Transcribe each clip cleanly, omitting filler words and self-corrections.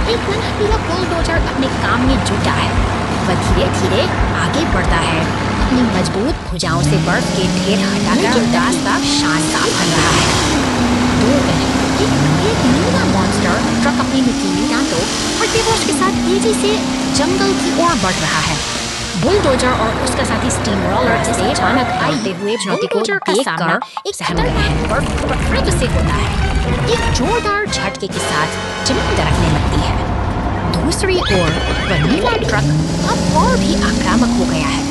एक नन्हा बुलडोजर अपने काम में जुटा है। वह धीरे धीरे आगे बढ़ता है, अपनी मजबूत भुजाओं से बर्फ के ढेर हटाकर रास्ता शानदार बन रहा है। दूर एक नीला मॉन्स्टर ट्रक अपनी नुकीली दांतों और तेवश के साथ तेजी से जंगल की ओर बढ़ रहा है। बुलडोजर और उसका साथी स्टीम रोलर से अचानक आते हुए चुनौती को देखकर एक सहम गए हैं। बर्फ से होता है, एक जोरदार झटके के साथ जमीन दरकने लगती है। दूसरी ओर वह नीला ट्रक अब और भी आक्रामक हो गया है।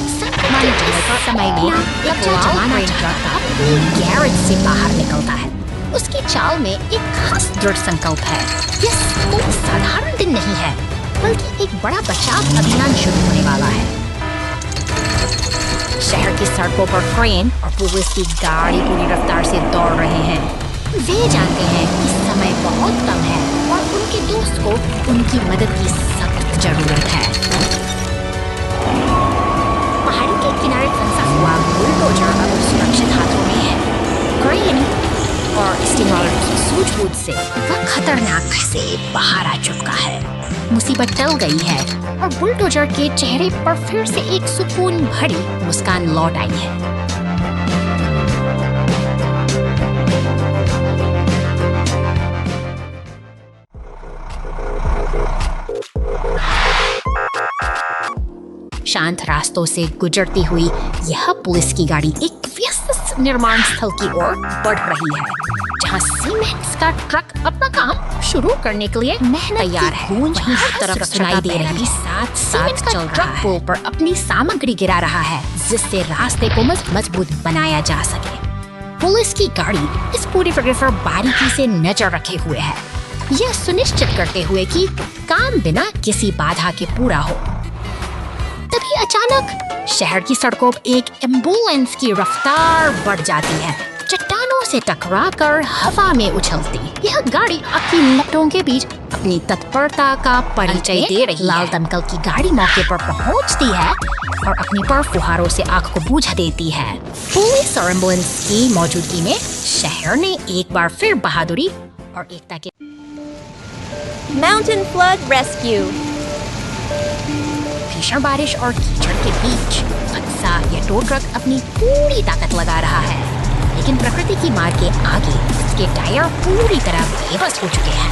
समय में एक जमाना ट्रक अपनी गैरेज से बाहर निकलता है। उसकी चाल में एक खास दृढ़ संकल्प है। यह कोई साधारण दिन नहीं है, बल्कि एक बड़ा बचाव अभियान शुरू होने वाला है। शहर की सड़कों पर क्रेन और पुलिस की गाड़ी पूरी रफ्तार से दौड़ रहे हैं। वे जानते हैं कि समय बहुत कम है और उनके दोस्त को उनकी मदद की सख्त जरूरत है। पहाड़ी के किनारे फंसा हुआ बुलडोजर अब सुरक्षित हाथों में है। क्रेन और स्टीमर की सूझबूझ से वह खतरनाक से बाहर आ चुका है। मुसीबत टल गई है और बुलडोजर के चेहरे पर फिर से एक सुकून भरी मुस्कान लौट आई है। शांत रास्तों से गुजरती हुई यह पुलिस की गाड़ी एक व्यस्त निर्माण स्थल की ओर बढ़ रही है, जहां सीमेंट का ट्रक अपना काम शुरू करने के लिए तैयार है। वहीं हर तरफ सुनाई दे रही साथ साथ चल रहा है। पुल पर अपनी सामग्री गिरा रहा है, जिससे रास्ते को मजबूत बनाया जा सके। पुलिस की गाड़ी इस पूरी फिक्र पर बारीकी से नजर रखे हुए है, यह सुनिश्चित करते हुए कि काम बिना किसी बाधा के पूरा हो। तभी अचानक शहर की सड़कों पर एक एम्बुलेंस की रफ्तार बढ़ जाती है, चट्टानों से टकराकर हवा में उछलती। यह गाड़ी आपकी लपटों के बीच अपनी तत्परता का परिचय दे रही है। लाल दमकल की गाड़ी मौके पर पहुंचती है और अपनी बर्फ फुहारों से आग को बुझा देती है। पुलिस और एम्बुलेंस की मौजूदगी में शहर ने एक बार फिर बहादुरी और एकता के Mountain Flood Rescue. भीषण बारिश और कीचड़ के बीच हादसा यह टो ट्रक अपनी पूरी ताकत लगा रहा है, लेकिन प्रकृति की मार के आगे इसके टायर पूरी तरह बेबस हो चुके हैं।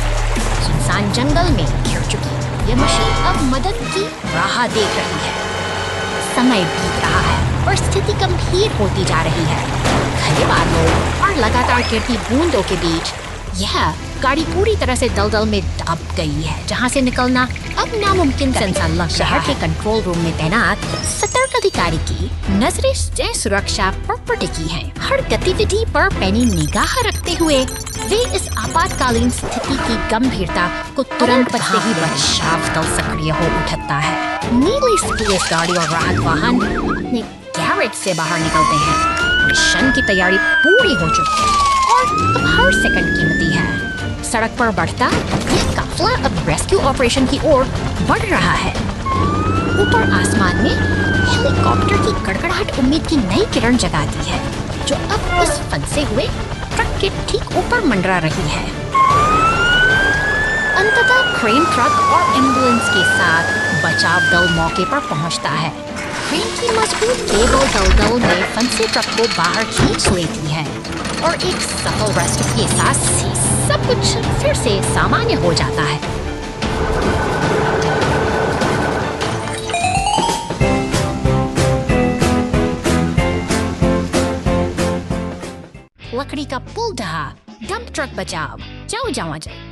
सुनसान जंगल में घिर चुकी यह मशीन अब मदद की राह देख रही है। समय बीत रहा है और स्थिति गंभीर होती जा रही है। घने बादलों और लगातार गिरती बूंदों के बीच यह गाड़ी पूरी तरह से दलदल में दब गई है, जहां से निकलना अब नामुमकिन सा लग रहा है। के कंट्रोल रूम में तैनात सतर्क अधिकारी की नजरें सुरक्षा पर टिकी हैं। हर गतिविधि पर पैनी निगाह रखते हुए वे इस आपातकालीन स्थिति की गंभीरता को तुरंत से ही बचाव दल सक्रिय हो उठता है। नीली पुलिस गाड़ी और राहत वाहन अपने गैरेज से बाहर निकलते हैं। मिशन की तैयारी पूरी हो चुकी है और अब हर सेकंड कीमती है। सड़क पर बढ़ता यह काफिला अब रेस्क्यू ऑपरेशन की ओर बढ़ रहा है। ऊपर आसमान में हेलीकॉप्टर की गड़गड़ाहट उम्मीद की नई किरण जगाती है, जो अब उस फंसे हुए ट्रक के ठीक ऊपर मंडरा रही है। अंततः क्रेन ट्रक और एम्बुलेंस के साथ बचाव दल मौके पर पहुंचता है। क्रेन की मजबूत केबल दलदल में फंसे ट्रक को बाहर खींच लेती है और एक सफल रेस्क्यू के साथ सब कुछ फिर से सामान्य हो जाता है। लकड़ी का पुल ढहा, डंप ट्रक बचाव। जाओ जाओ जाओ।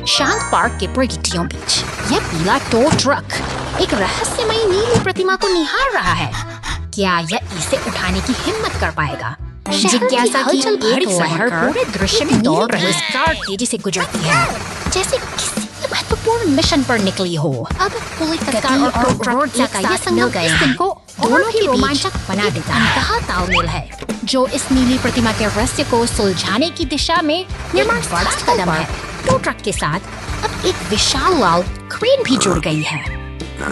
शांत पार्क के प्रगितियों बीच यह पीला टो ट्रक एक रहस्यमयी नीली प्रतिमा को निहार रहा है। क्या यह इसे उठाने की हिम्मत कर पाएगा? जिज्ञासा की भरी लहर पूरे दृश्य में दौड़ रही कार तेजी से गुजरती है, जैसे किसी महत्वपूर्ण मिशन पर निकली हो। अब पुलिस और ट्रक का यह संगम इस दिन को दोनों ही रोमांचक बना देता है। कहा तालमेल है जो इस नीली प्रतिमा के रहस्य को सुलझाने की दिशा में निर्माण बड़ा कदम है। टो ट्रक के साथ अब एक विशाल लाल क्रेन भी जुड़ गई है।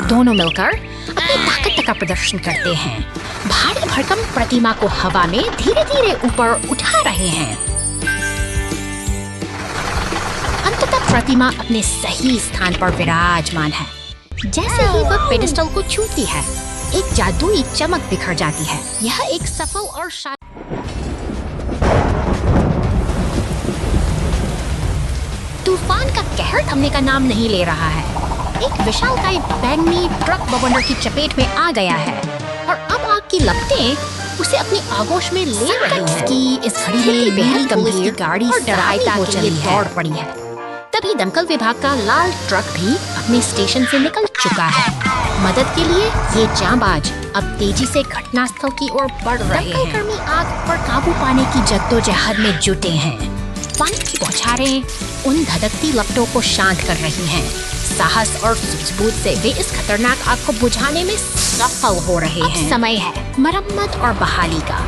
दोनों मिलकर अपनी ताकत का प्रदर्शन करते हैं, भारी भरकम प्रतिमा को हवा में धीरे धीरे ऊपर उठा रहे हैं। अंततः प्रतिमा अपने सही स्थान पर विराजमान है। जैसे ही वह पेडेस्टल को छूती है, एक जादुई चमक बिखर जाती है। यह एक सफल और तूफान का कहर थमने का नाम नहीं ले रहा है। एक विशालकाय बैंगनी ट्रक बवंडर की चपेट में आ गया है और अब आग की लपटें उसे अपनी आगोश में ले रही हैं। की इस घड़ी में बेहद गंभीर की गाड़ी सहायता के लिए दौड़ पड़ी है। तभी दमकल विभाग का लाल ट्रक भी अपने स्टेशन से निकल चुका है। मदद के लिए ये जांबाज अब तेजी से घटनास्थल की ओर बढ़ रहे हैं। दमकल कर्मी आग पर काबू पाने की जद्दोजहद में जुटे हैं। पानी की बौछारें उन धधकती लपटों को शांत कर रही हैं। साहस और सूझबूझ से वे इस खतरनाक आग को बुझाने में सफल हो रहे हैं। समय है मरम्मत और बहाली का।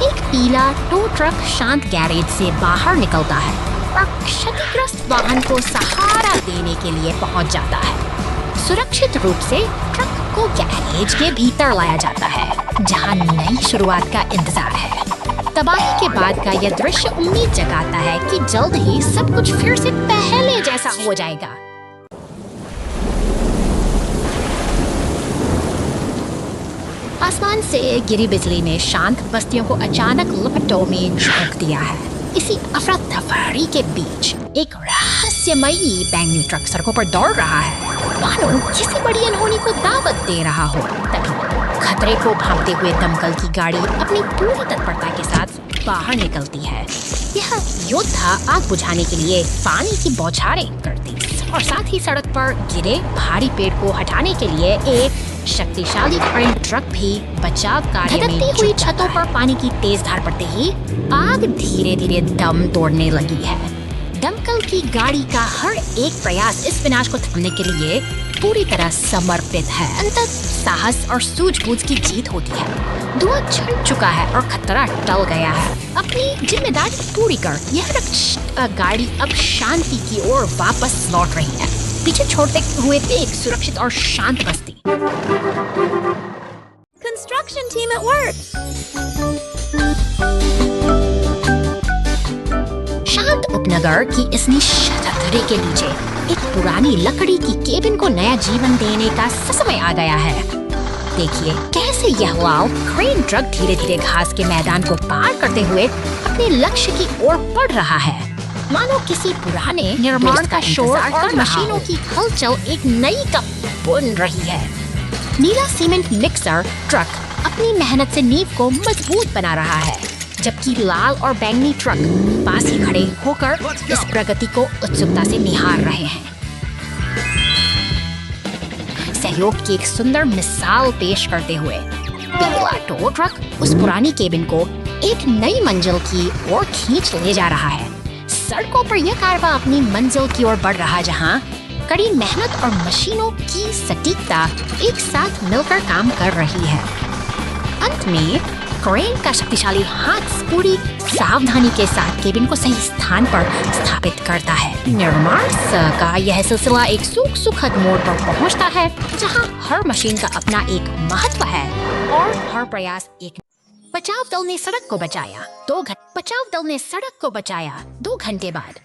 एक पीला टो ट्रक शांत गैरेज से बाहर निकलता है और क्षतिग्रस्त वाहन को सहारा देने के लिए पहुंच जाता है। सुरक्षित रूप से ट्रक को गैरेज के भीतर लाया जाता है, जहां नई शुरुआत का इंतजार है। तबाही के बाद का यह दृश्य उम्मीद जगाता है कि जल्द ही सब कुछ फिर से पहले जैसा हो जाएगा। आसमान से गिरी बिजली ने शांत बस्तियों को अचानक लपटों में झोंक दिया है। इसी अफरा तफरी के बीच एक रहस्यमयी बैंगनी ट्रक सड़कों पर दौड़ रहा है, मानो किसी बड़ी अनहोनी को दावत दे रहा हो। तभी खतरे को भांपते हुए दमकल की गाड़ी अपनी पूरी तत्परता के साथ बाहर निकलती है। यह योद्धा आग बुझाने के लिए पानी की बौछारें करती और साथ ही सड़क पर गिरे भारी पेड़ को हटाने के लिए एक शक्तिशाली क्रेन ट्रक भी बचाव कार्य में जुट हुई छतों पर पानी की तेज धार पड़ते ही आग धीरे धीरे दम तोड़ने लगी है। दमकल की गाड़ी का हर एक प्रयास इस विनाश को थमने के लिए पूरी तरह समर्पित है। अंततः साहस और सूझबूझ की जीत होती है। धुआं छिड़ चुका है और खतरा टल गया है। अपनी जिम्मेदारी पूरी कर यह रक्षक गाड़ी अब शांति की ओर वापस लौट रही है, पीछे छोड़ते हुए एक सुरक्षित और शांत बस्ती। Construction team at work. शांत उपनगर की इस निश्शब्दता के नीचे एक पुरानी लकड़ी की केबिन को नया जीवन देने का समय आ गया है। देखिए कैसे यह लाल क्रेन ट्रक धीरे धीरे घास के मैदान को पार करते हुए अपने लक्ष्य की ओर बढ़ रहा है, मानो किसी पुराने निर्माण का शोर और मशीनों की हलचल एक नई कप बुन रही है। नीला सीमेंट मिक्सर ट्रक अपनी मेहनत से नींव को मजबूत बना रहा है, जबकि लाल और बैंगनी ट्रक पास ही खड़े होकर इस प्रगति को उत्सुकता से निहार रहे हैं। सहयोग की एक सुंदर मिसाल पेश करते हुए पीला टो ट्रक उस पुरानी केबिन को एक नई मंजिल की ओर खींच ले जा रहा है। सड़कों पर यह कारवां अपनी मंजिल की ओर बढ़ रहा, जहां कड़ी मेहनत और मशीनों की सटीकता एक साथ मिलकर काम कर रही है। अंत में क्रेन का शक्तिशाली हाथ पूरी सावधानी के साथ केबिन को सही स्थान पर स्थापित करता है। निर्माण का यह सिलसिला एक सुखद मोड़ पर पहुंचता है, जहां हर मशीन का अपना एक महत्व है और हर प्रयास एक। बचाव दल ने सड़क को बचाया 2 घंटे बाद।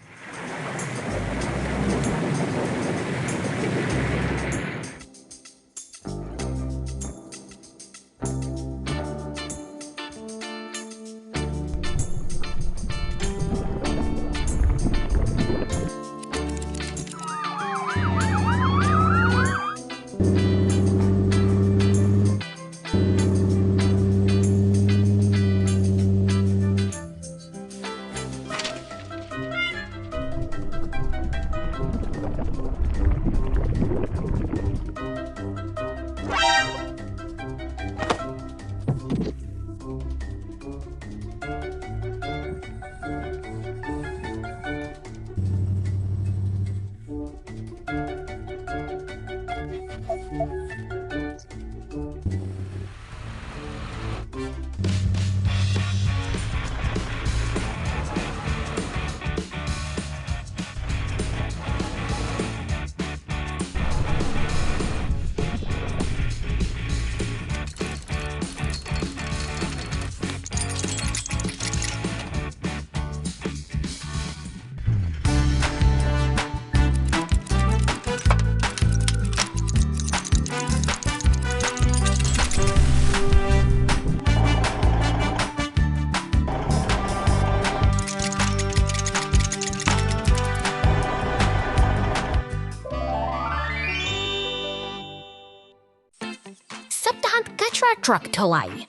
कचरा ट्रक ढुलाई।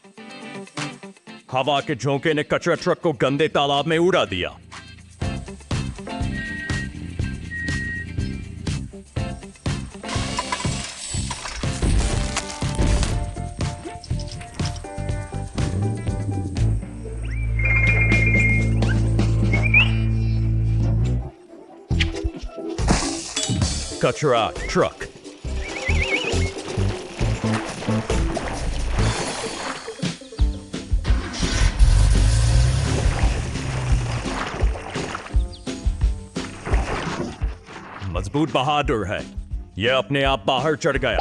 हवा के झोंके ने कचरा ट्रक को गंदे तालाब में उड़ा दिया। कचरा ट्रक। मजबूत बहादुर है, यह अपने आप बाहर चढ़ गया।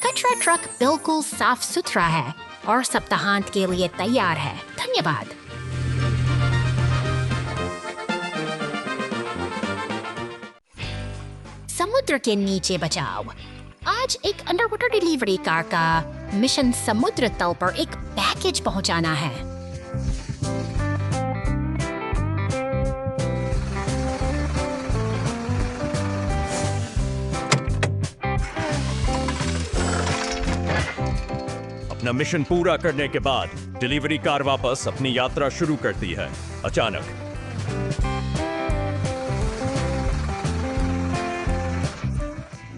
कचरा ट्रक बिल्कुल साफ सुथरा है और सप्ताहांत के लिए तैयार है। धन्यवाद। समुद्र के नीचे बचाव। आज एक अंडरवाटर डिलीवरी कार का मिशन समुद्र तल पर एक पैकेज पहुंचाना है। अपना मिशन पूरा करने के बाद डिलीवरी कार वापस अपनी यात्रा शुरू करती है। अचानक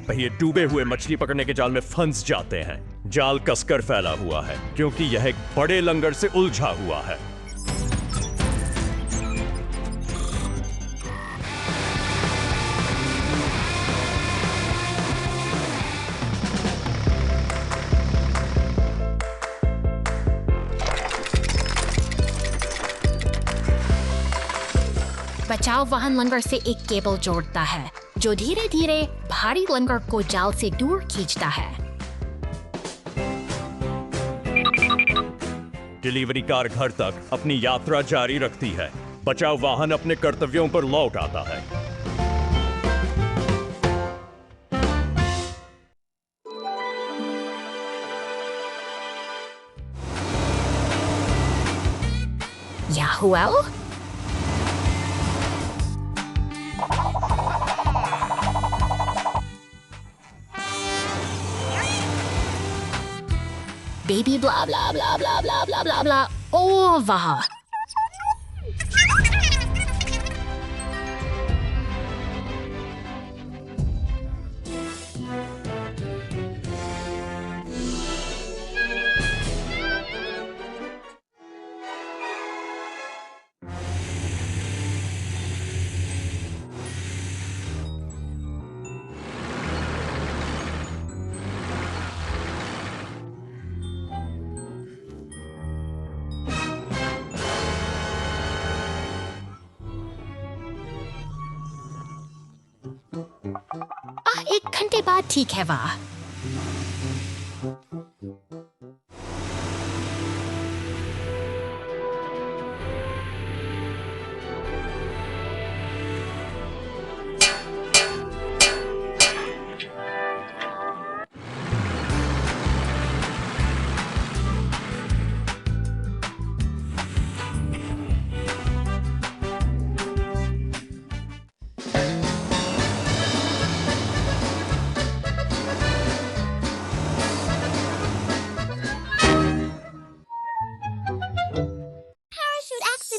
पहिए डूबे हुए मछली पकड़ने के जाल में फंस जाते हैं। जाल कसकर फैला हुआ है क्योंकि यह एक बड़े लंगर से उलझा हुआ है। बचाव वाहन लंगर से एक केबल जोड़ता है जो धीरे धीरे भारी लंगर को जाल से दूर खींचता है। डिलीवरी कार घर तक अपनी यात्रा जारी रखती है। बचाव वाहन अपने कर्तव्यों पर लौट आता है। Yahuel? Baby blah blah blah blah blah blah blah blah over. एक घंटे बाद ठीक है वाह।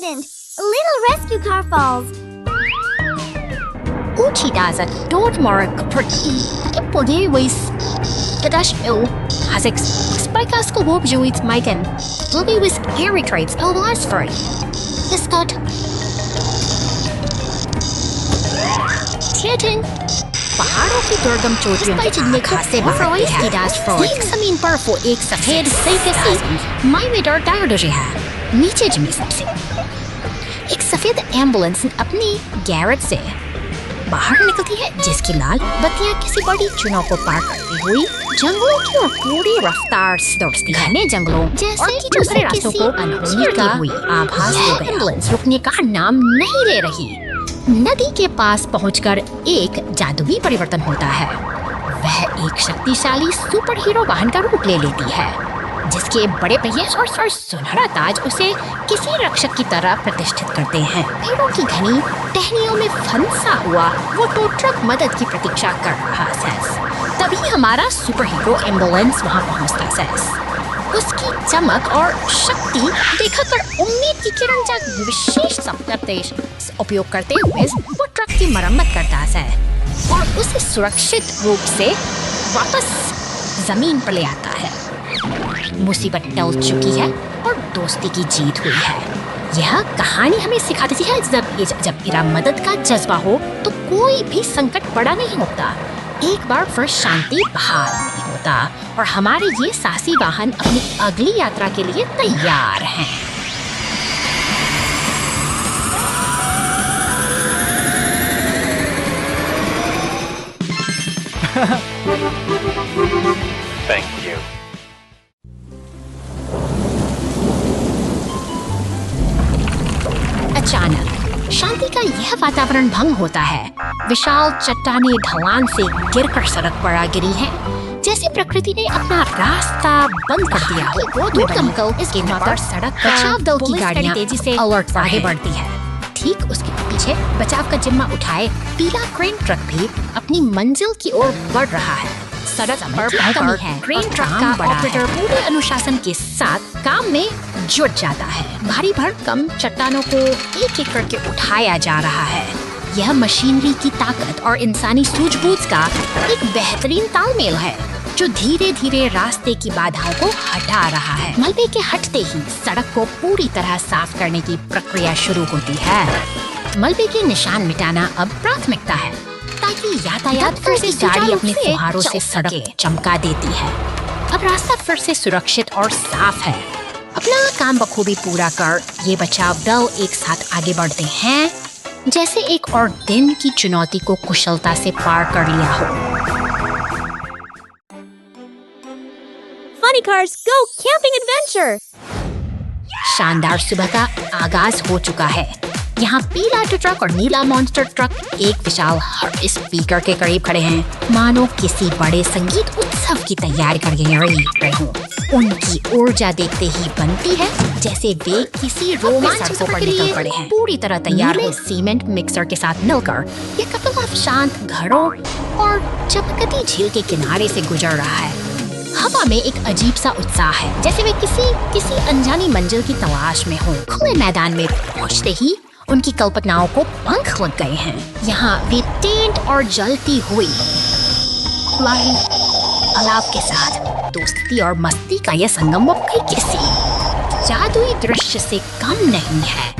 A little rescue car falls. Uchidaza Dortmark Podeways Tadashio Hasex Spikas Kowobjuits Maiken Lily with Harry Trades a Lasford. The Scott Titan. पहाड़ों की दुर्गम चोटियों के जिनमें खासे बाहर एक जमीन पर वो एक सफेद से माइवेडर डायरोडोजी है। नीचे जमी सबसे एक सफेद एम्बुलेंस अपनी गैरेज से बाहर निकलती है, जिसकी लाल बत्तियां किसी बड़ी चुनाव को पार करती हुई जंगलों की और पूरी रफ्तार से दौड़ती है। घने जंगलों जैसे कि दूसरे रास्तों को अनहोनी का हुई आभास हो गया। एम्बुलेंस रुकने का नाम नहीं ले रही। नदी के पास पहुंचकर एक जादुई परिवर्तन होता है। वह एक शक्तिशाली सुपर हीरो वाहन का रूप ले लेती है, जिसके बड़े पहिए और सुनहरा ताज उसे किसी रक्षक की तरह प्रतिष्ठित करते हैं। पेड़ों की घनी टहनियों में फंसा हुआ वो टो ट्रक मदद की प्रतीक्षा कर रहा है। तभी हमारा सुपर हीरो एम्बुलेंस वहां पहुंचता है। उसकी चमक और शक्ति देखकर उम्मीद की किरण जाग विशेष संदेश उपयोग करते हुए वो ट्रक की मरम्मत करता है और उसे सुरक्षित रूप से वापस जमीन पर ले आता है। मुसीबत टल चुकी है और दोस्ती की जीत हुई है। यह कहानी हमें सिखाती है जब मेरा मदद का जज्बा हो तो कोई भी संकट बड़ा नहीं होता। एक बार फिर शांति बहाल नहीं होता और हमारे ये साहसी वाहन अपनी अगली यात्रा के लिए तैयार हैं। Thank you. अचानक शांति का यह वातावरण भंग होता है। विशाल चट्टानें ढलान से गिरकर सड़क पर आ गिरी हैं, जैसे प्रकृति ने अपना रास्ता बंद कर दिया हो। वो दमकल इसके पर सड़क बचाव दल की गाड़ियां तेजी से अलर्ट आगे बढ़ती है। ठीक उसके पीछे बचाव का जिम्मा उठाए पीला क्रेन ट्रक भी अपनी मंजिल की ओर बढ़ रहा है। सड़क पर कमी है। क्रेन ट्रक का ऑपरेटर पूरे अनुशासन के साथ काम में जुट जाता है। भारी भरकम चट्टानों को एक एक करके उठाया जा रहा है। यह मशीनरी की ताकत और इंसानी सूझबूझ का एक बेहतरीन तालमेल है, जो धीरे धीरे रास्ते की बाधाओं को हटा रहा है। मलबे के हटते ही सड़क को पूरी तरह साफ करने की प्रक्रिया शुरू होती है। मलबे के निशान मिटाना अब प्राथमिकता है, ताकि यातायात फिर से गाड़ी अपने फुहारों से सड़क चमका देती है। अब रास्ता फिर से सुरक्षित और साफ है। अपना काम बखूबी पूरा कर ये बचाव दल एक साथ आगे बढ़ते हैं, जैसे एक और दिन की चुनौती को कुशलता से पार कर लिया हो। Funny Cars Go Camping Adventure! शानदार सुबह का आगाज हो चुका है। यहाँ पीला ट्रक और नीला मॉन्स्टर ट्रक एक विशाल स्पीकर के करीब खड़े हैं, मानो किसी बड़े संगीत उत्सव की तैयारी कर रहे हों। उनकी ऊर्जा देखते ही बनती है जैसे वे किसी रोमांचक सड़कों पर निकल पड़े हैं। पूरी तरह तैयार हो सीमेंट मिक्सर के साथ मिलकर ये कपल शांत घरों और चमकती झील के किनारे से गुजर रहा है। हवा में एक अजीब सा उत्साह है, जैसे वे किसी अनजानी मंजिल की तलाश में हों। खुले मैदान में पहुंचते ही उनकी कल्पनाओं को पंख लग गए हैं। यहाँ वे टेंट और जलती हुई अलाव के साथ दोस्ती और मस्ती का यह संगम किसी जादुई दृश्य से कम नहीं है।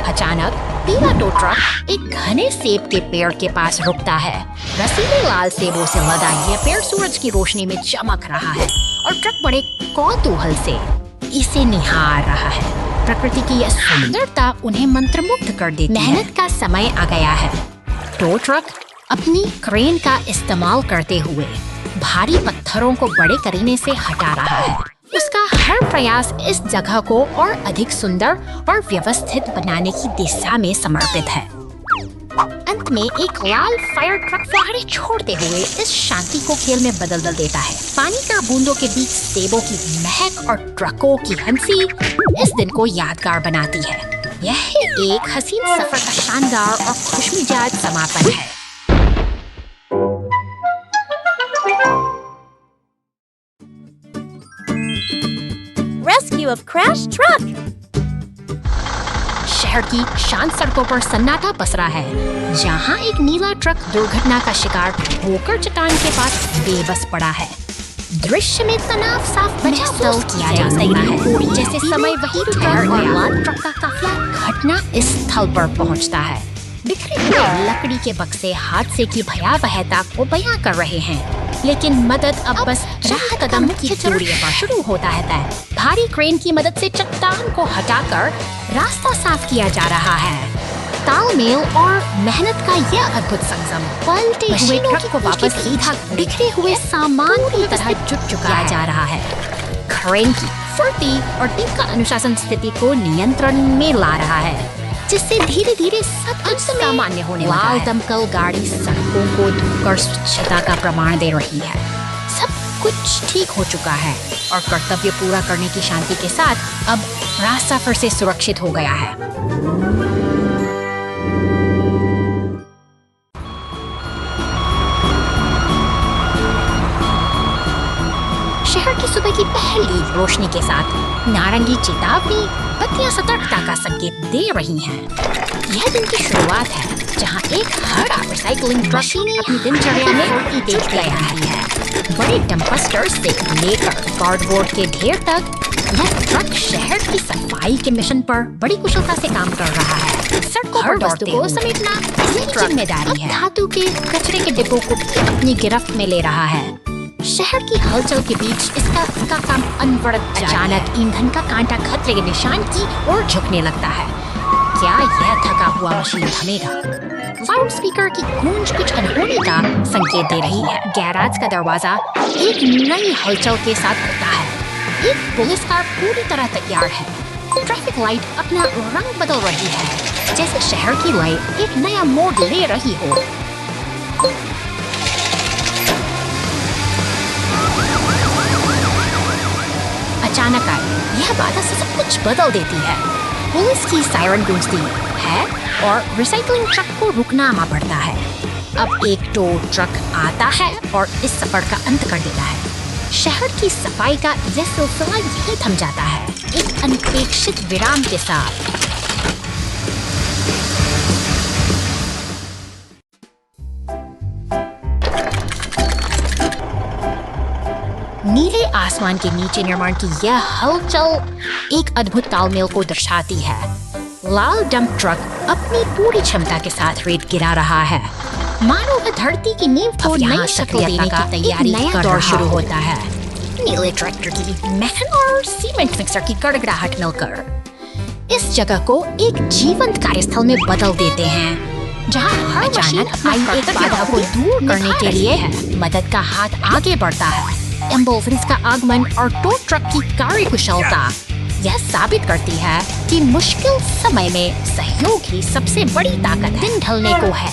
अचानक पीला टो ट्रक एक घने सेब के पेड़ के पास रुकता है। रसीले लाल सेबों से लदा यह पेड़ सूरज की रोशनी में चमक रहा है और ट्रक बड़े कौतूहल से इसे निहार रहा है। प्रकृति की यह सुंदरता उन्हें मंत्रमुग्ध कर देती है। मेहनत का समय आ गया है। टो ट्रक अपनी क्रेन का इस्तेमाल करते हुए भारी पत्थरों को बड़े करीने से हटा रहा है। उसका हर प्रयास इस जगह को और अधिक सुंदर और व्यवस्थित बनाने की दिशा में समर्पित है। अंत में एक लाल फायर ट्रक फुहारे छोड़ते हुए इस शांति को खेल में बदल देता है। पानी का बूंदों के बीच सेबों की महक और ट्रकों की हंसी इस दिन को यादगार बनाती है। यह एक हसीन सफर का शानदार और खुशमिजाज समापन है। Rescue of crashed truck! शहर की शांत सड़कों पर सन्नाटा पसरा है, जहाँ एक नीला ट्रक दुर्घटना का शिकार होकर चट्टान के पास बेबस पड़ा है। दृश्य में तनाव साफ महसूस किया जा सकता है, जैसे समय वही ट्रक और लाल ट्रक का काफिला घटना स्थल पर पहुँचता है। बिखरे हुए लकड़ी के बक्से हादसे की भयावहता को बयां कर रहे हैं, लेकिन मदद अब बस चार कदम की दूरी पर शुरू होता है। भारी क्रेन की मदद से चट्टान को हटाकर रास्ता साफ किया जा रहा है। तालमेल और मेहनत का यह अद्भुत संगम पलटे हुए ट्रक को वापस सीधा बिखरे हुए सामान की तरह जुट चुका जा रहा है। क्रेन की फुर्ती और टीम का अनुशासन स्थिति को नियंत्रण में ला रहा है, जिससे धीरे धीरे सब कुछ सामान्य होने लगा है। लाल दमकल गाड़ी सड़कों को धोकर स्वच्छता का प्रमाण दे रही है। सब कुछ ठीक हो चुका है और कर्तव्य पूरा करने की शांति के साथ अब रास्ता फिर से सुरक्षित हो गया है। शहर की सुबह की पहली रोशनी के साथ नारंगी चेतावनी बत्तियां सतर्कता का संकेत दे रही हैं। यह दिन की शुरुआत है जहां एक हरा रिसाइकलिंग ट्रक अपनी दिनचर्या में देख गया है। बड़े डंपस्टर से लेकर कार्डबोर्ड के ढेर तक यह ट्रक शहर की सफाई के मिशन पर बड़ी कुशलता से काम कर रहा है। सड़कों पर वस्तु को समेटना इसकी जिम्मेदारी है। धातु के कचरे के डिब्बों को अपनी गिरफ्त में ले रहा है। शहर की हलचल के बीच इसका काम अनवरत अचानक ईंधन का कांटा खतरे के निशान की ओर झुकने लगता है। क्या यह थका हुआ मशीन थमेगा? लाउड स्पीकर की गूंज कुछ अनहोनी का संकेत दे रही है। गैराज का दरवाजा एक नई हलचल के साथ खुलता है। एक पुलिस कार पूरी तरह तैयार है। ट्रैफिक लाइट अपना रंग बदल रही है, जैसे शहर की लाइट एक नया मोड़ ले रही हो। अचानक आई यह बाधा से सब कुछ बदल देती है। पुलिस की सायरन गूंजती है और रिसाइकलिंग ट्रक को रुकना पड़ता है। अब एक टो ट्रक आता है और इस सफर का अंत कर देता है। शहर की सफाई का यह सिलसिला यही थम जाता है, एक अनपेक्षित विराम के साथ। नीले आसमान के नीचे निर्माण की यह हलचल एक अद्भुत तालमेल को दर्शाती है। लाल डंप ट्रक अपनी पूरी क्षमता के साथ रेत गिरा रहा है, मानो वह धरती की नींव को नई शक्ल देने की तैयारी कर रहा शुरू होता है। नीले ट्रैक्टर की महन और सीमेंट मिक्सर की गड़गड़ाहट मिलकर इस जगह को एक जीवंत कार्यस्थल में बदल देते हैं, जहां हर अचानक आई एक बाधा को दूर करने के लिए मदद का हाथ आगे बढ़ता है। एम्बुलेंस का आगमन और टो ट्रक की कार्यकुशलता यह साबित करती है कि मुश्किल समय में सहयोग ही सबसे बड़ी ताकत है। दिन ढलने को है,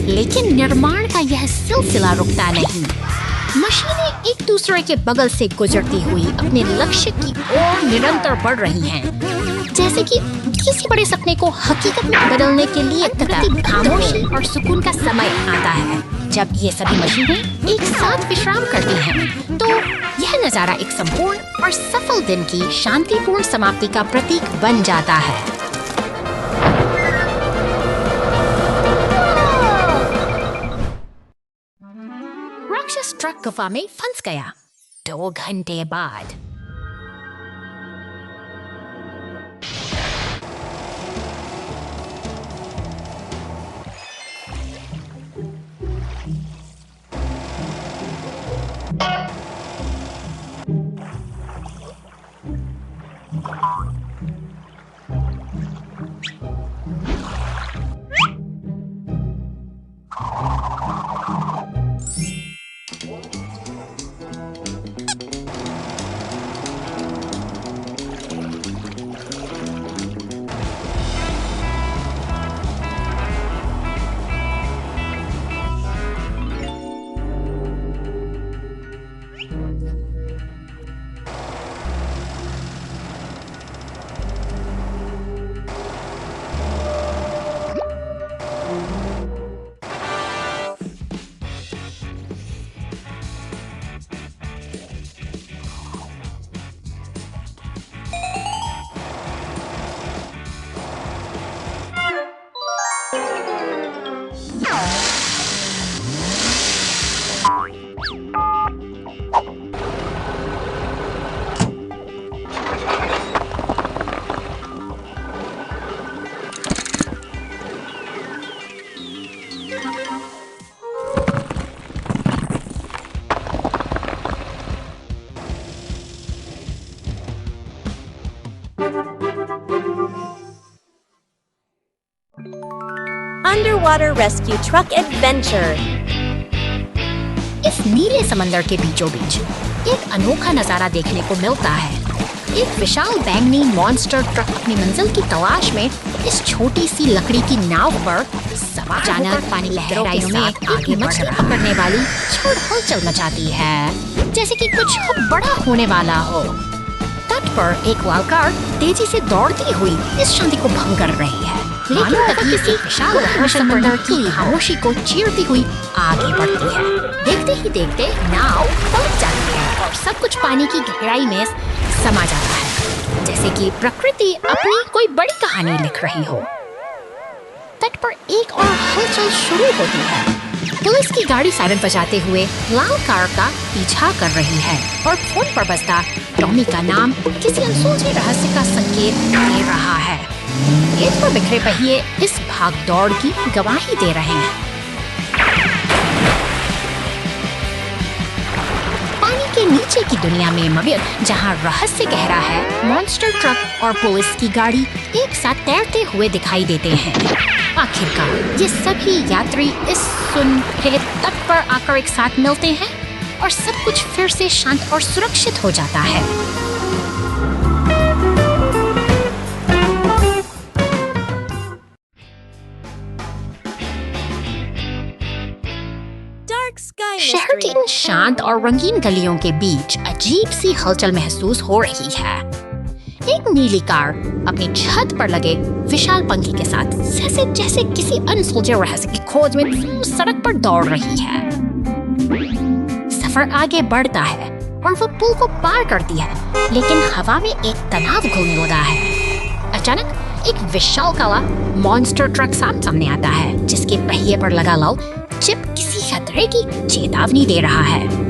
लेकिन निर्माण का यह सिलसिला रुकता नहीं। मशीनें एक दूसरे के बगल से गुजरती हुई अपने लक्ष्य की ओर निरंतर बढ़ रही हैं, जैसे कि किसी बड़े सपने को हकीकत में बदलने के लिए खामोशी और सुकून का समय आता है। जब ये सभी मशीनें एक साथ विश्राम करती हैं, तो यह नजारा एक संपूर्ण और सफल दिन की शांतिपूर्ण समाप्ति का प्रतीक बन जाता है। राक्षस ट्रक गुफा में फंस गया। 2 घंटे बाद Underwater Rescue Truck Adventure. इस नीले समंदर के बीचों बीच एक अनोखा नजारा देखने को मिलता है। एक विशाल बैंगनी मॉन्स्टर ट्रक अपनी मंजिल की तलाश में इस छोटी सी लकड़ी की नाव पर सवार अचानक पानी लहराइयों में आगे मछली पकड़ने वाली छोड़ हलचल मचाती है, जैसे कि कुछ बड़ा होने वाला हो। तट पर एक वालकार तेजी से दौड़ती हुई इस शांति को भंग कर रही है, लेकिन तभी किसी विशाल लहर समंदर की खामोशी को चीरती हुई आगे बढ़ती है। देखते ही देखते नाव पलट जाती है और सब कुछ पानी की गहराई में समा जाता है, जैसे कि प्रकृति अपनी कोई बड़ी कहानी लिख रही हो। तट पर एक और हलचल शुरू होती है। पुलिस की गाड़ी सायरन बजाते हुए लाल कार का पीछा कर रही है और फोन पर बजता टॉमी का नाम किसी अनसुलझे रहस्य का संकेत दे रहा है। खेत पर बिखरे पहिए इस भाग दौड़ की गवाही दे रहे हैं। पानी के नीचे की दुनिया में मगर जहां रहस्य गहरा है, मॉन्स्टर ट्रक और पुलिस की गाड़ी एक साथ तैरते हुए दिखाई देते हैं। आखिरकार ये सभी यात्री इस सुनहरे तट पर आकर एक साथ मिलते हैं और सब कुछ फिर से शांत और सुरक्षित हो जाता है। शहर की इन शांत और रंगीन गलियों के बीच अजीब सी हलचल महसूस हो रही है। एक नीली कार अपनी छत पर लगे विशाल पंखे के साथ जैसे किसी अनसुलझे रहस्य की खोज में सड़क पर दौड़ रही है। सफर आगे बढ़ता है और वो पुल को पार करती है, लेकिन हवा में एक तनाव घूमने लगा है। अचानक एक विशाल काला मॉन्स्टर ट्रक सामने आता है, जिसके पहिए पर लगा लाल चिप किसी खतरे की चेतावनी दे रहा है।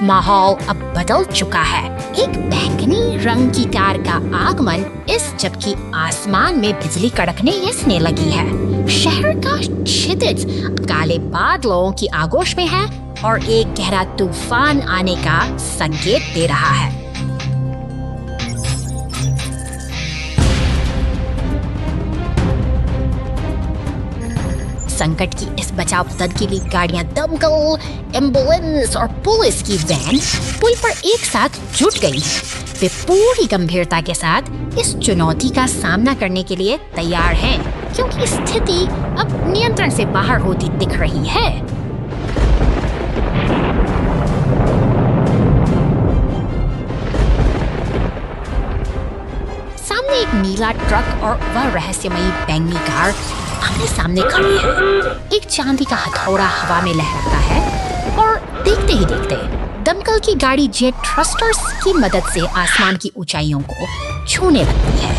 माहौल अब बदल चुका है। एक बैंगनी रंग की कार का आगमन इस जबकि आसमान में बिजली कड़कने यसने लगी है। शहर का क्षितिज काले बादलों की आगोश में है और एक गहरा तूफान आने का संकेत दे रहा है। संकट की इस बचाव तदबीर गाड़ियां दमकल, एम्बुलेंस और पुलिस की वैन पुल पर एक साथ जुट गई। वे पूरी गंभीरता के साथ इस चुनौती का सामना करने के लिए तैयार हैं, क्योंकि स्थिति अब नियंत्रण से बाहर होती दिख रही है। सामने एक नीला ट्रक और वह रहस्यमयी बैंगनी कार आमने सामने खड़ी है। एक चांदी का हथौड़ा हवा में लहराता है और देखते ही देखते दमकल की गाड़ी जेट थ्रस्टर्स की मदद से आसमान की ऊंचाइयों को छूने लगती है।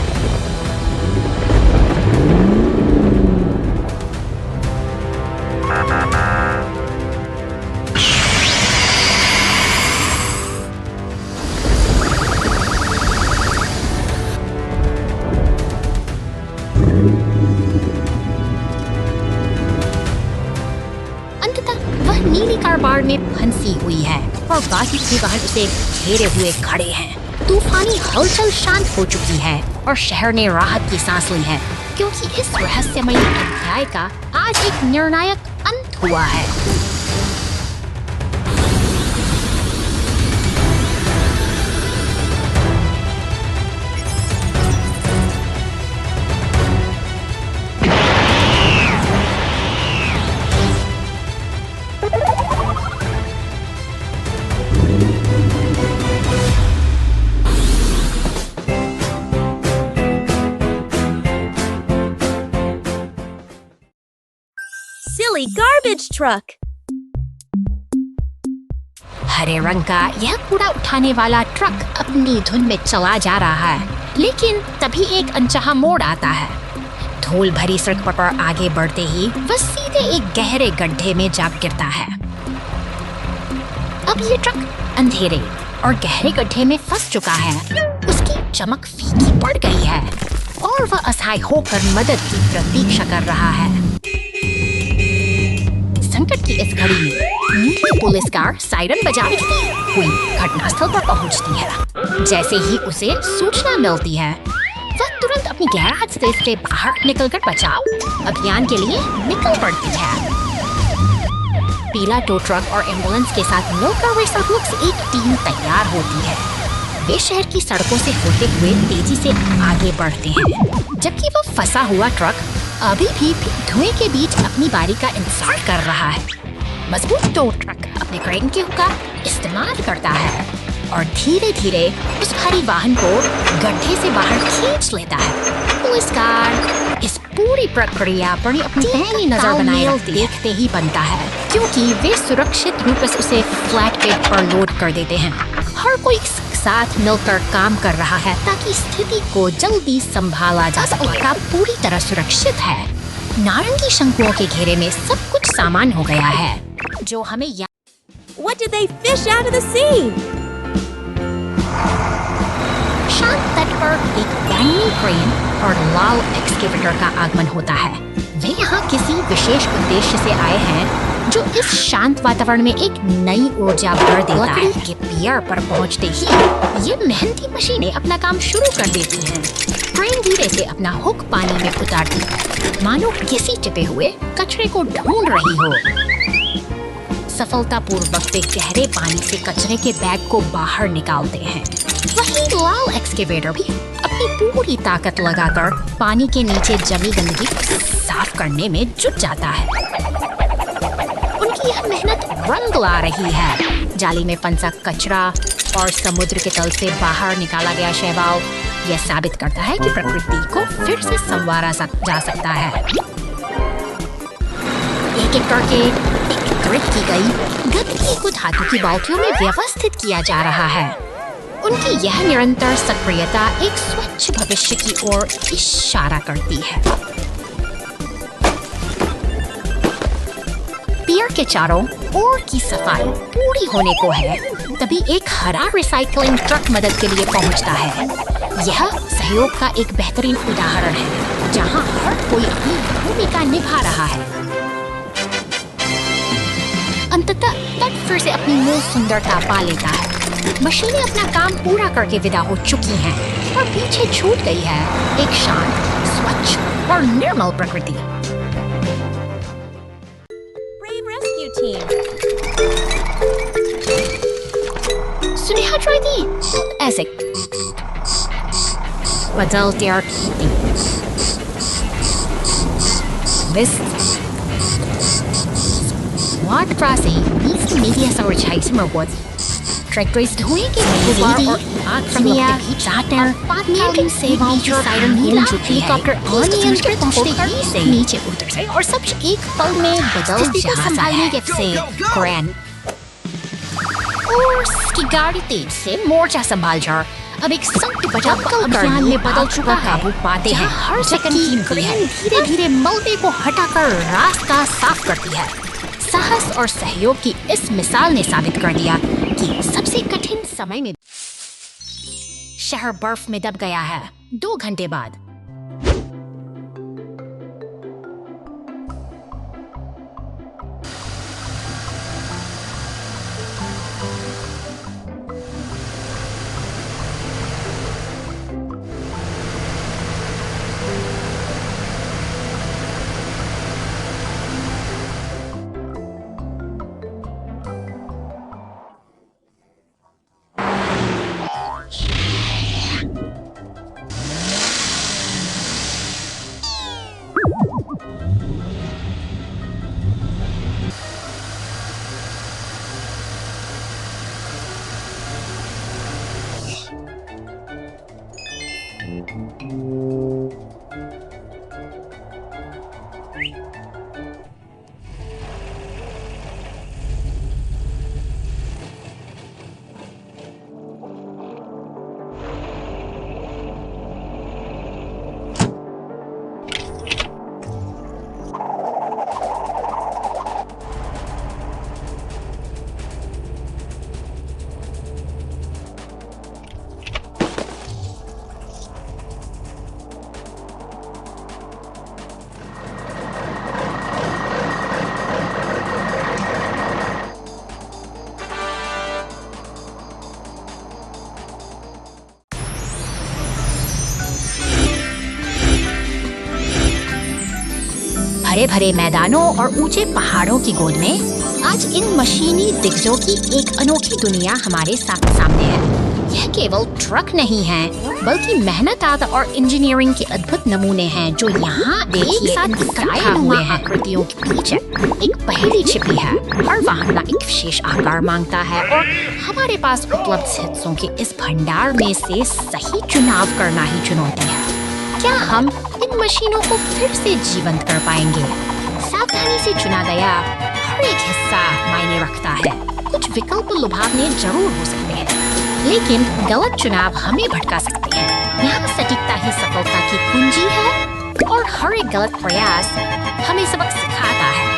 नीली कार बाढ़ में फंसी हुई है और बाकी के वाहन उसे घेरे हुए खड़े हैं। तूफानी हलचल शांत हो चुकी है और शहर ने राहत की सांस ली है, क्योंकि इस रहस्यमयी अध्याय का आज एक निर्णायक अंत हुआ है। Silly garbage truck. हरे रंग का यह कूड़ा उठाने वाला ट्रक अपनी धुन में चला जा रहा है, लेकिन तभी एक अनचाहा मोड़ आता है। धूल भरी सड़क पर आगे बढ़ते ही वह सीधे एक गहरे गड्ढे में जा गिरता है। अब ये ट्रक अंधेरे और गहरे गड्ढे में फंस चुका है। उसकी चमक फीकी पड़ गई है और वह असहाय होकर मदद की प्रतीक्षा कर रहा है। संकट की इस घड़ी में नीली पुलिस कार सायरन बजाने के लिए हुई घटनास्थल पर पहुंचती है। जैसे ही उसे सूचना मिलती है, वह तुरंत अपनी गैराज से बाहर निकलकर बचाव अभियान के लिए निकल पड़ती है। पीला टो ट्रक और एम्बुलेंस के साथ मिलकर वे सब लोग से एक टीम तैयार होती है। वे शहर की सड़कों से होते हुए तेजी से आगे बढ़ते हैं, जबकि वह फंसा हुआ ट्रक अभी भी धुएं के बीच अपनी बारी का इंतजार कर रहा है। मजबूत टो ट्रक अपने क्रेन के हुक का इस्तेमाल करता है और धीरे धीरे उस भारी वाहन को गड्ढे से बाहर खींच लेता है। पुलिस कार इस पूरी प्रक्रिया पर अपनी पैनी नजर बनाए देखते ही बनता है, क्योंकि वे सुरक्षित रूप से उसे फ्लैट बेड पर लोड कर देते हैं। हर कोई साथ मिलकर काम कर रहा है ताकि स्थिति को जल्दी संभाला जा सके। इलाका पूरी तरह सुरक्षित है। नारंगी शंकुओं के घेरे में सब कुछ सामान हो गया है, जो हमें What did they fish out of the sea? शांत तट पर एक बैंगनी क्रेन और लाल एक्सकेवेटर का आगमन होता है। वे यहाँ किसी विशेष उद्देश्य से आए हैं, जो इस शांत वातावरण में एक नई ऊर्जा भर देता है। के पियर पर पहुँचते ही ये मेहनती मशीनें अपना काम शुरू कर देती हैं। क्रेन धीरे से अपना हुक पानी में उतारती है, मानो किसी चिपे हुए कचरे को ढूंढ रही हो। सफलतापूर्वक वे गहरे पानी से कचरे के बैग को बाहर निकालते हैं। वही लाल एक्सकेवेटर भी अपनी पूरी ताकत लगाकर पानी के नीचे जमी गंदगी साफ करने में जुट जाता है। उनकी यह मेहनत रंग ला रही है। जाली में फंसा कचरा और समुद्र के तल से बाहर निकाला गया शैवाल यह साबित करता है कि प्रकृति को फिर से संवारा जा सकता है। एक एक करके एकत्रित की गई गंदगी को धातु की बाल्टियों में व्यवस्थित किया जा रहा है। उनकी यह निरंतर सक्रियता एक स्वच्छ भविष्य की ओर इशारा करती है। पियर के चारों ओर की सफाई पूरी होने को है, तभी एक हरा रिसाइकलिंग ट्रक मदद के लिए पहुंचता है। यह सहयोग का एक बेहतरीन उदाहरण है, जहां हर कोई अपनी भूमिका निभा रहा है। अंततः तट फिर से अपनी मूल सुंदरता पा लेता है। मशीनें अपना काम पूरा करके विदा हो चुकी हैं और पीछे छूट गई है एक शांत, स्वच्छ और निर्मल प्रकृति। Brave rescue team. सुनेहा दी ऐसे बदलते और Wortstraße ließ die Mediasauerscheiß im Robot. Tractors धुएं के गुब्बारों और आग से चाटर पानी सेवाओं की सायरन गूंज चुकी है। हेलीकॉप्टर पहुंचते ही नीचे उतर गए और सब एक पल में बदल जाता है। से ग्रैंड और उसकी गाड़ी तेज से मोर्चा संभाल जा अब एक संकट बचा अभियान में बदल चुका काबू पाते हैं। हर सेकंड कीमती है। धीरे धीरे मलबे को हटाकर रास्ता साफ करती है। साहस और सहयोग की इस मिसाल ने साबित कर दिया कि सबसे कठिन समय में शहर बर्फ में दब गया है। 2 घंटे बाद हरे भरे मैदानों और ऊंचे पहाड़ों की गोद में आज इन मशीनी दिग्गजों की एक अनोखी दुनिया हमारे सामने है। यह केवल ट्रक नहीं है, बल्कि मेहनत और इंजीनियरिंग के अद्भुत नमूने हैं जो यहाँ एक साथ इकट्ठा हुए हैं। आकृतियों के पीछे एक पहेली छिपी है। हर वाहन एक विशेष आकार मांगता है और हमारे पास उपलब्ध हिस्सों के इस भंडार में से सही चुनाव करना ही चुनौती है। क्या हम इन मशीनों को फिर से जीवंत कर पाएंगे? सावधानी से चुना गया हर एक हिस्सा मायने रखता है। कुछ विकल्प लुभावने जरूर हो सकते हैं, लेकिन गलत चुनाव हमें भटका सकते हैं। यहाँ सटीकता ही सफलता की कुंजी है और हर एक गलत प्रयास हमें सबक सिखाता है।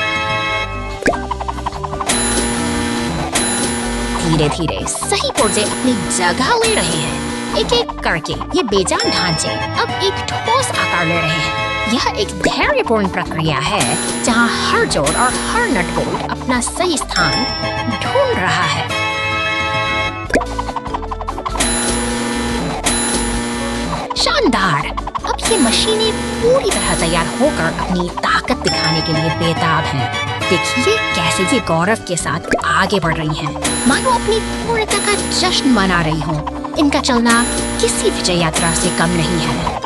धीरे धीरे सही पुर्जे अपनी जगह ले रहे हैं। एक एक करके ये बेजान ढांचे अब एक ठोस आकार ले रहे हैं। यह एक धैर्यपूर्ण प्रक्रिया है जहाँ हर जोड़ और हर नट बोल्ट अपना सही स्थान ढूंढ रहा है। शानदार! अब ये मशीनें पूरी तरह तैयार होकर अपनी ताकत दिखाने के लिए बेताब हैं। देखिए कैसे ये गौरव के साथ आगे बढ़ रही हैं, मानो अपनी पूर्णता का जश्न मना रही हों। इनका चलना किसी विजय यात्रा से कम नहीं है।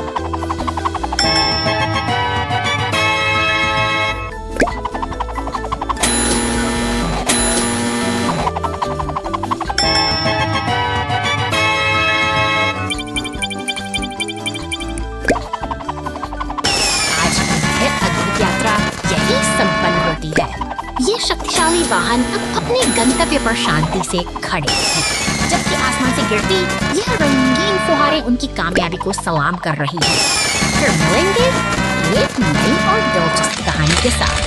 संपन्न होती है। ये शक्तिशाली वाहन अब अपने गंतव्य पर शांति से खड़े हैं, जबकि आसमान से गिरती यह रंगीन फुहारें उनकी कामयाबी को सलाम कर रही हैं। फिर मिलेंगे एक नई और दिलचस्प कहानी के साथ।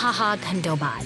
हा घंटों बाद।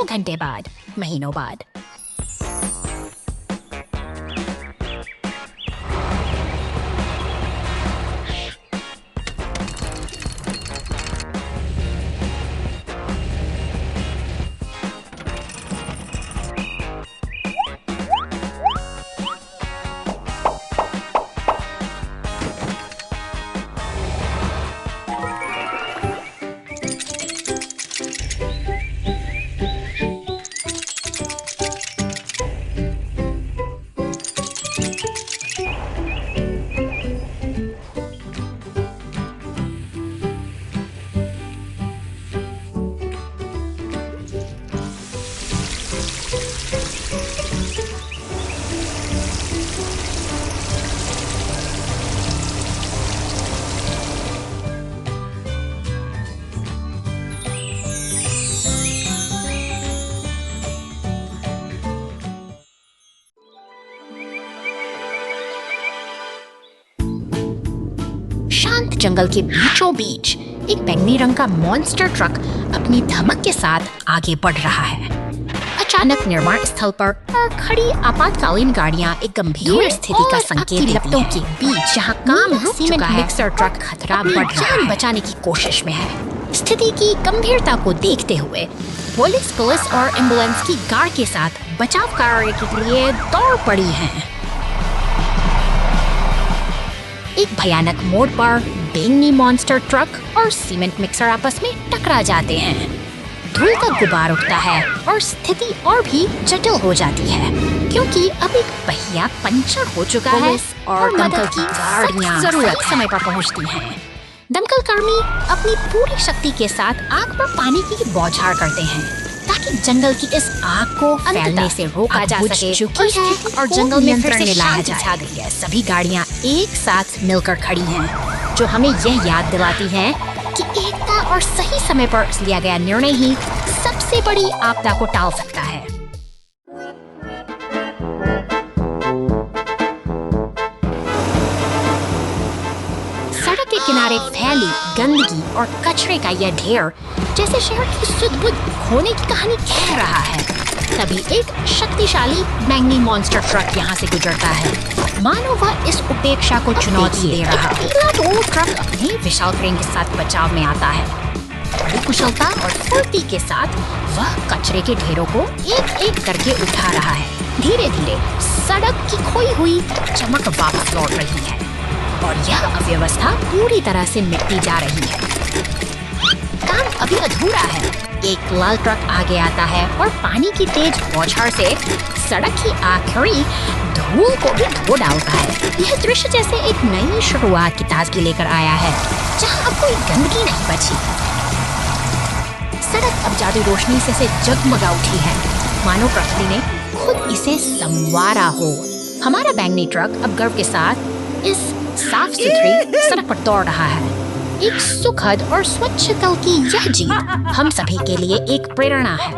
घंटे बाद, महीनों बाद। शांत जंगल के बीचों बीच एक बैंगनी रंग का मॉन्स्टर ट्रक अपनी धमक के साथ आगे बढ़ रहा है। अचानक निर्माण स्थल पर खड़ी आपातकालीन गाड़ियां एक गंभीर स्थिति का संकेत देती हैं। के बीच जहां काम रुक चुका है, मिक्सर ट्रक खतरा बढ़ रहा है, जान बचाने की कोशिश में है। स्थिति की गंभीरता को देखते हुए पुलिस और एम्बुलेंस की गार्ड के साथ बचाव कार्य के लिए दौड़ पड़ी हैं। एक भयानक मोड़ पर बैंगनी मॉन्स्टर ट्रक और सीमेंट मिक्सर आपस में टकरा जाते हैं। धूल का गुबार उठता है और स्थिति और भी जटिल हो जाती है, क्योंकि अब एक पहिया पंचर हो चुका है और दमकल की गाड़ियां जरूरत समय पर पहुंचती हैं। दमकल कर्मी अपनी पूरी शक्ति के साथ आग पर पानी की बौछार करते हैं ताकि जंगल की इस आग को फैलने से रोका जा सके। चुकी है और जंगल में फिर से शांति छा गई है। सभी गाड़ियां एक साथ मिलकर खड़ी हैं, जो हमें यह याद दिलाती हैं कि एकता और सही समय पर लिया गया निर्णय ही सबसे बड़ी आपदा को टाल सकता है। सड़क के किनारे फैली गंदगी और कचरे का यह ढेर जैसे शहर की सुध-बुध खोने की कहानी कह रहा है। तभी एक शक्तिशाली बैंगनी मॉन्स्टर ट्रक यहाँ से गुजरता है, मानो वह इस उपेक्षा को चुनौती दे रहा है। ट्रक अपने विशाल फ्रेम के साथ बचाव में आता है। बड़ी कुशलता और फुर्ती के साथ वह कचरे के ढेरों को एक एक करके उठा रहा है। धीरे धीरे सड़क की खोई हुई चमक वापस लौट रही है और यह अव्यवस्था पूरी तरह से मिटती जा रही है। काम अभी अधूरा है। एक लाल ट्रक आगे आता है और पानी की तेज बौछार से सड़क की आखिरी धूल को भी धो डालता है। यह दृश्य जैसे एक नई शुरुआत की ताजगी लेकर आया है, जहां अब कोई गंदगी नहीं बची। सड़क अब जादुई रोशनी से जगमगा उठी है, मानो प्रकृति ने खुद इसे संवारा हो। हमारा बैंगनी ट्रक अब गर्व के साथ इस साफ सुथरी सड़क पर दौड़ रहा है। एक सुखद और स्वच्छ कल की यह जीत हम सभी के लिए एक प्रेरणा है।